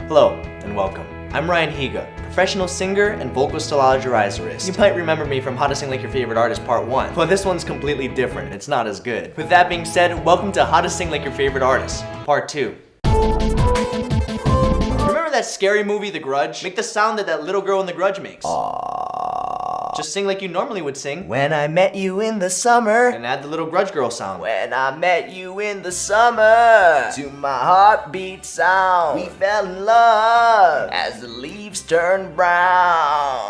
Hello, and welcome. I'm Ryan Higa, professional singer and vocal stylizer. You might remember me from How to Sing Like Your Favorite Artist Part 1, but this one's completely different. It's not as good. With that being said, welcome to How to Sing Like Your Favorite Artist Part 2. Remember that scary movie, The Grudge? Make the sound that that little girl in The Grudge makes. Just sing like you normally would sing. When I met you in the summer. And add the little Grudge girl sound. When I met you in the summer. To my heartbeat sound. We fell in love as the leaves turned brown.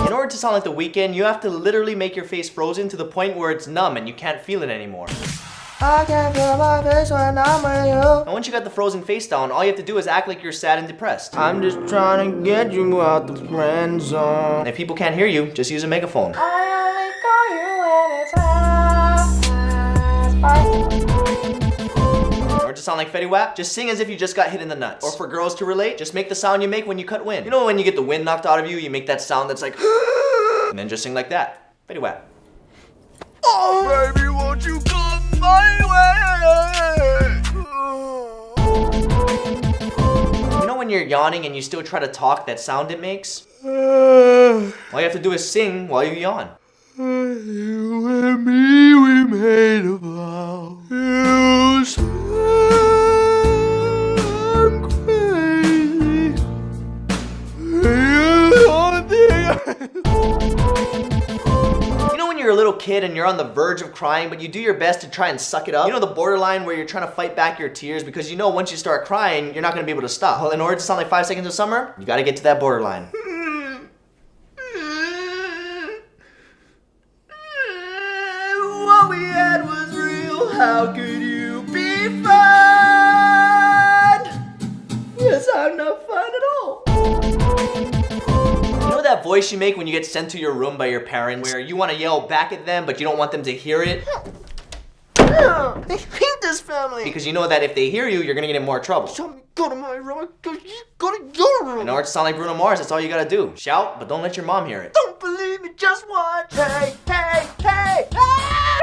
In order to sound like The Weeknd, you have to literally make your face frozen to the point where it's numb and you can't feel it anymore. I can't feel my face when I'm with you. And once you got the frozen face down, all you have to do is act like you're sad and depressed. I'm just trying to get you out the friend zone. And if people can't hear you, just use a megaphone. I only call you when it's half. Or to sound like Fetty Wap, just sing as if you just got hit in the nuts. Or for girls to relate, just make the sound you make when you cut wind. You know when you get the wind knocked out of you, you make that sound that's like and then just sing like that. Fetty Wap. Oh, baby, won't you come my way? You know when you're yawning and you still try to talk that sound it makes? All you have to do is sing while you yawn. You and me, we made a vow. You said I'm crazy. You're a little kid and you're on the verge of crying, but you do your best to try and suck it up. You know the borderline where you're trying to fight back your tears because you know once you start crying, you're not going to be able to stop. Well, in order to sound like 5 Seconds of Summer, you got to get to that borderline. What we had was real, how could you be fun? Yes, I'm not fun at all. You know that voice you make when you get sent to your room by your parents, where you want to yell back at them, but you don't want them to hear it? I hate this family. Because you know that if they hear you, you're going to get in more trouble. Tell me, go to my room, go to your room. In order to sound like Bruno Mars, that's all you got to do. Shout, but don't let your mom hear it. Don't believe me, just watch. Hey, hey, hey, hey!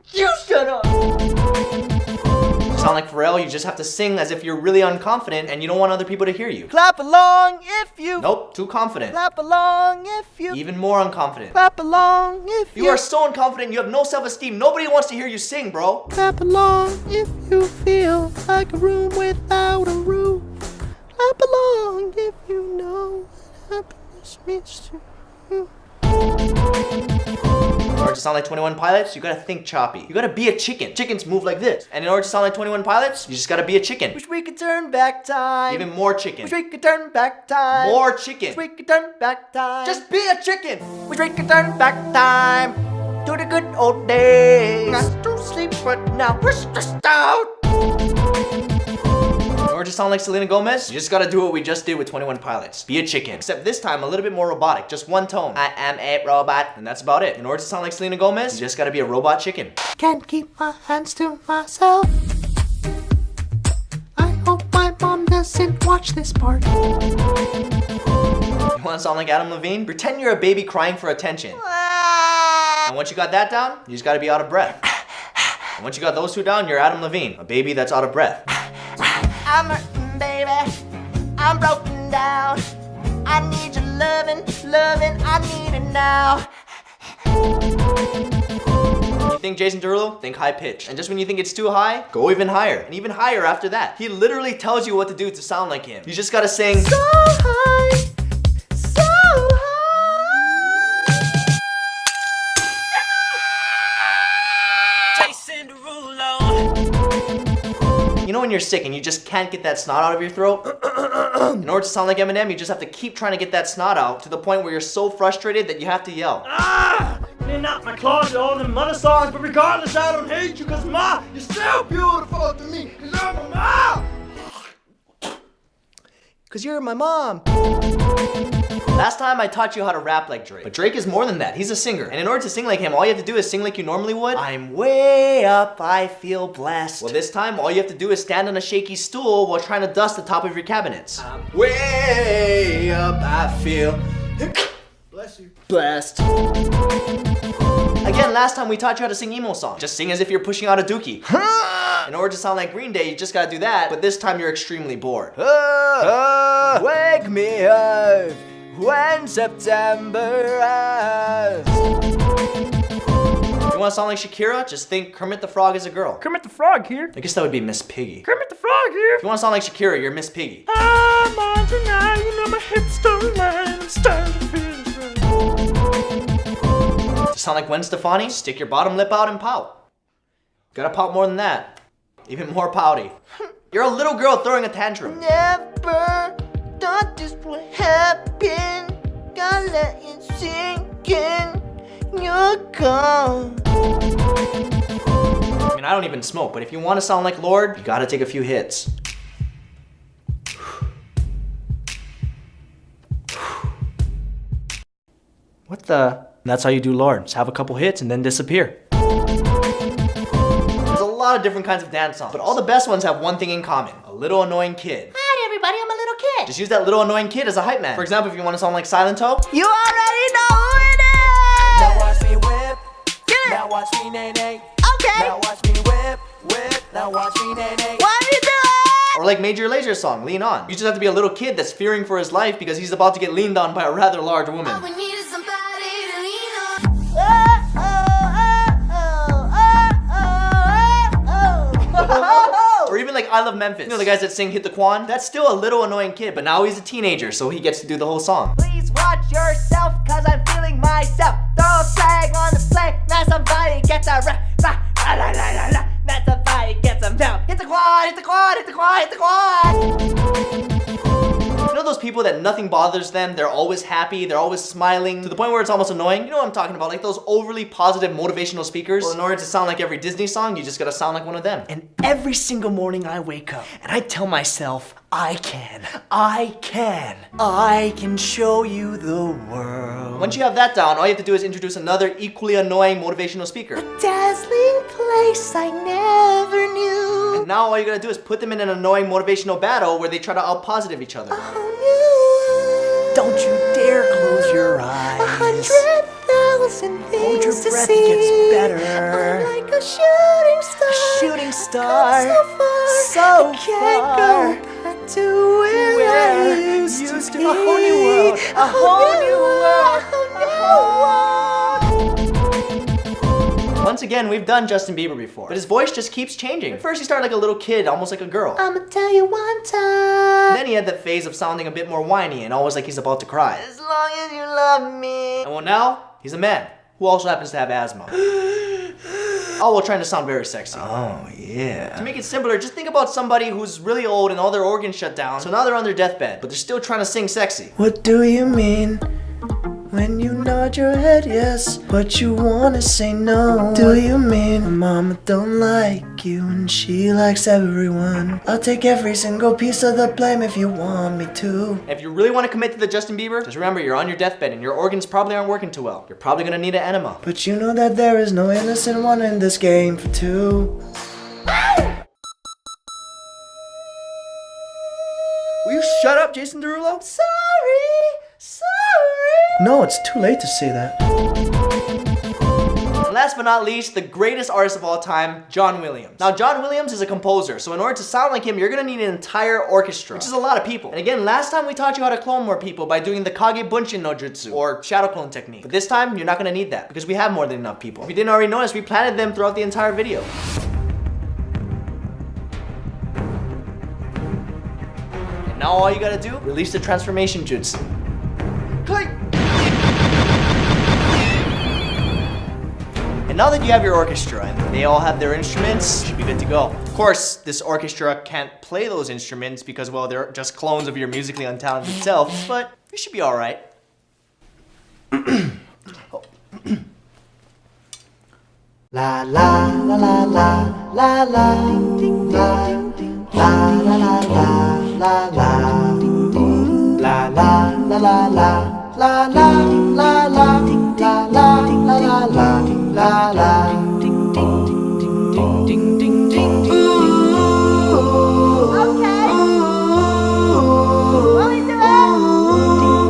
Shut up! You shut up! Sound like Pharrell, you just have to sing as if you're really unconfident and you don't want other people to hear you. Clap along if you... Nope, too confident. Clap along if you... Even more unconfident. Clap along if you... You are so unconfident, you have no self-esteem. Nobody wants to hear you sing, bro. Clap along if you feel like a room without a roof. Clap along if you know what happiness means to you. In order to sound like 21 Pilots, you gotta think choppy. You gotta be a chicken. Chickens move like this. And in order to sound like 21 Pilots, you just gotta be a chicken. Wish we could turn back time. Even more chicken. Wish we could turn back time. More chicken. Wish we could turn back time. Just be a chicken. Wish we could turn back time to the good old days. Not to sleep, but now we're stressed out. In order to sound like Selena Gomez, you just gotta do what we just did with 21 Pilots. Be a chicken. Except this time, a little bit more robotic. Just one tone. I am a robot. And that's about it. In order to sound like Selena Gomez, you just gotta be a robot chicken. Can't keep my hands to myself. I hope my mom doesn't watch this part. You wanna sound like Adam Levine? Pretend you're a baby crying for attention. And once you got that down, you just gotta be out of breath. And once you got those two down, you're Adam Levine, a baby that's out of breath. I'm hurting, baby. I'm broken down. I need your loving, I need it now. When you think Jason Derulo, think high pitch. And just when you think it's too high, go even higher. And even higher after that. He literally tells you what to do to sound like him. You just gotta sing so high, so high. Jason Derulo. You know when you're sick and you just can't get that snot out of your throat? In order to sound like Eminem, you just have to keep trying to get that snot out to the point where you're so frustrated that you have to yell. Clean out my closet, all them mother songs, but regardless, I don't hate you, cause Ma, you're still beautiful to me, cause I'm a mom! Cause you're my mom. Last time I taught you how to rap like Drake. But Drake is more than that. He's a singer. And in order to sing like him, all you have to do is sing like you normally would. I'm way up, I feel blessed. Well, this time, all you have to do is stand on a shaky stool while trying to dust the top of your cabinets. I'm way up, I feel... Bless you. Blessed. Again, last time we taught you how to sing emo songs. Just sing as if you're pushing out a dookie. In order to sound like Green Day, you just gotta do that, but this time you're extremely bored. Wake me up when September ends. You wanna sound like Shakira? Just think Kermit the Frog is a girl. Kermit the Frog here. I guess that would be Miss Piggy. Kermit the Frog here. If you wanna sound like Shakira, you're Miss Piggy. I'm on tonight, you know my hips don't lie, I'm starting to feel this right. To sound like Gwen Stefani, stick your bottom lip out and pout. Gotta pout more than that. Even more pouty. You're a little girl throwing a tantrum. Never thought this would happen. Gotta let it sink in. You're gone. I mean, I don't even smoke, but if you want to sound like Lord, you gotta take a few hits. What the? That's how you do Lord. Just have a couple hits and then disappear. There's a lot of different kinds of dance songs, but all the best ones have one thing in common. A little annoying kid. Hi everybody, I'm a little kid. Just use that little annoying kid as a hype man. For example, if you want to sound like Silent Toe, You already know who it Now is. watch me whip. Get it. Now watch me nay nay. Okay. Now watch me whip, whip. Now watch me nay nay. What are you doing? or like Major Laser's song, Lean On. You just have to be a little kid that's fearing for his life because he's about to get leaned on by a rather large woman. We needed somebody to lean on. Or even like I Love Memphis. You know the guys that sing Hit the Quan? That's still a little annoying kid, but now he's a teenager, so he gets to do the whole song. Please watch yourself, cause I'm feeling myself. Throw a flag on the play, now somebody gets a rap. Now somebody gets them down. Hit the quad, hit the quad, hit the quad, hit the quad. You know those people that nothing bothers them, they're always happy, they're always smiling, to the point where it's almost annoying? You know what I'm talking about, like those overly positive motivational speakers? Well, in order to sound like every Disney song, you just gotta sound like one of them. And every single morning I wake up, and I tell myself, I can show you the world. Once you have that down, all you have to do is introduce another equally annoying motivational speaker. Dazzling place I never knew. And now all you gotta do is put them in an annoying motivational battle where they try to out-positive each other. Don't you dare close your eyes. 100,000 things Hold your to breath, see. it gets better. I'm like a shooting star. Shooting star. So far, So I can't far. go back to where I used to be. A whole new world. A whole new world. Once again, we've done Justin Bieber before, but his voice just keeps changing. At first he started like a little kid, almost like a girl. I'ma tell you one And time. then he had that phase of sounding a bit more whiny and always like he's about to cry. As long as you love me. And well, now he's a man who also happens to have asthma. All while trying to sound very sexy. Oh, yeah. To make it simpler, just think about somebody who's really old and all their organs shut down, so now they're on their deathbed, but they're still trying to sing sexy. What do you mean when you nod your head yes, but you wanna say no? What do you mean mama don't like you and she likes everyone? I'll take every single piece of the blame if you want me to. If you really want to commit to the Justin Bieber, just remember you're on your deathbed and your organs probably aren't working too well. You're probably gonna need an enema. But you know that there is no innocent one in this game for two. Will you shut up, Jason Derulo? No, it's too late to say that. And last but not least, the greatest artist of all time, John Williams. Now, John Williams is a composer, so in order to sound like him, you're gonna need an entire orchestra, which is a lot of people. And again, last time we taught you how to clone more people by doing the Kage Bunshin no Jutsu, or shadow clone technique. But this time, you're not gonna need that, because we have more than enough people. If you didn't already notice, we planted them throughout the entire video. And now all you gotta do, release the transformation jutsu. Click! And now that you have your orchestra and they all have their instruments, you should be good to go. Of course, this orchestra can't play those instruments because, well, they're just clones of your musically untalented self, but you should be alright. La la la la la la la ding ding la la la la la la la la la la la la la la la la ding la la la la la la la ding ding ding ding ding ding ding. Okay. What we doing?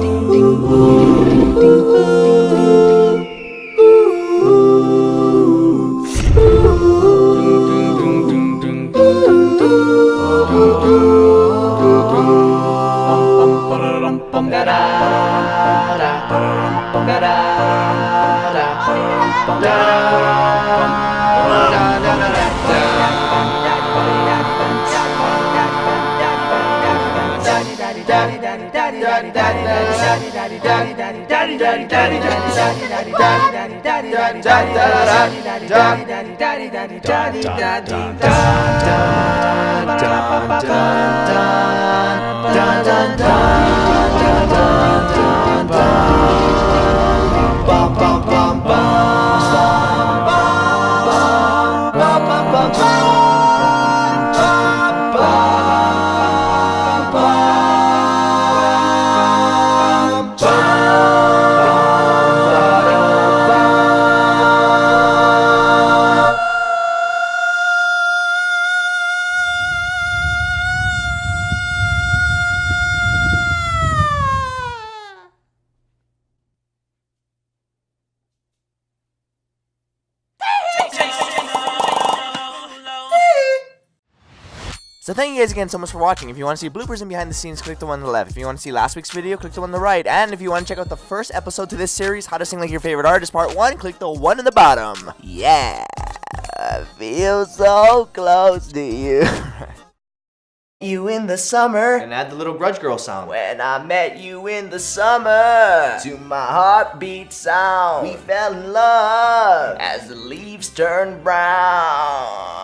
So thank you guys again so much for watching. If you want to see bloopers and behind the scenes, click the one on the left. If you want to see last week's video, click the one on the right. And if you want to check out the first episode to this series, How to Sing Like Your Favorite Artist Part 1, click the one in the bottom. Yeah, I feel so close to you. You in the summer. And add the little grudge girl sound. When I met you in the summer, to my heartbeat sound, we fell in love as the leaves turn brown.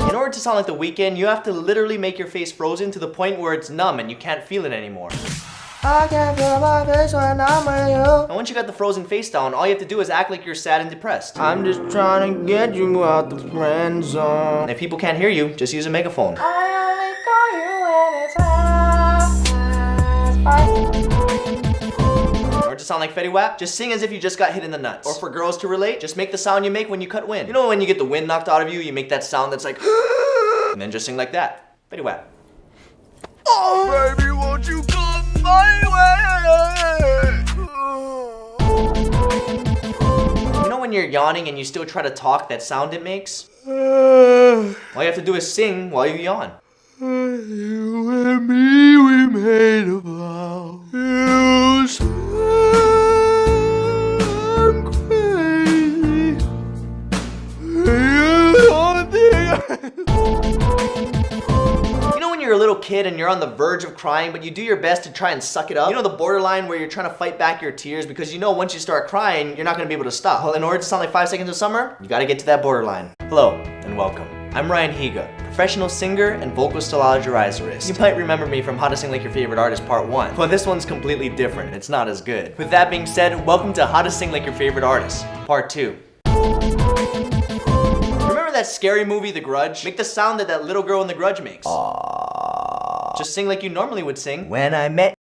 In order to sound like The Weeknd, you have to literally make your face frozen to the point where it's numb and you can't feel it anymore. I can't feel my face when I'm with you. And once you got the frozen face down, all you have to do is act like you're sad and depressed. I'm just trying to get you out the friend zone. And if people can't hear you, just use a megaphone. I only call you when it's In order to sound like Fetty Wap, just sing as if you just got hit in the nuts. Or for girls to relate, just make the sound you make when you cut wind. You know when you get the wind knocked out of you, you make that sound that's like and then just sing like that. Fetty Wap. Oh, baby, won't you come my way? You know when you're yawning and you still try to talk that sound it makes? All you have to do is sing while you yawn. You and me, we made a vow. You said I'm crazy. You don't think You know when you're a little kid and you're on the verge of crying, but you do your best to try and suck it up? You know the borderline where you're trying to fight back your tears because you know once you start crying, you're not going to be able to stop. Well, in order to sound like 5 Seconds of Summer, you got to get to that borderline. Hello and welcome. I'm Ryan Higa, professional singer and vocal stylizer-izerist. You might remember me from How to Sing Like Your Favorite Artist Part 1. Well, this one's completely different. It's not as good. With that being said, welcome to How to Sing Like Your Favorite Artist Part 2. Remember that scary movie, The Grudge? Make the sound that that little girl in The Grudge makes. Just sing like you normally would sing. When I met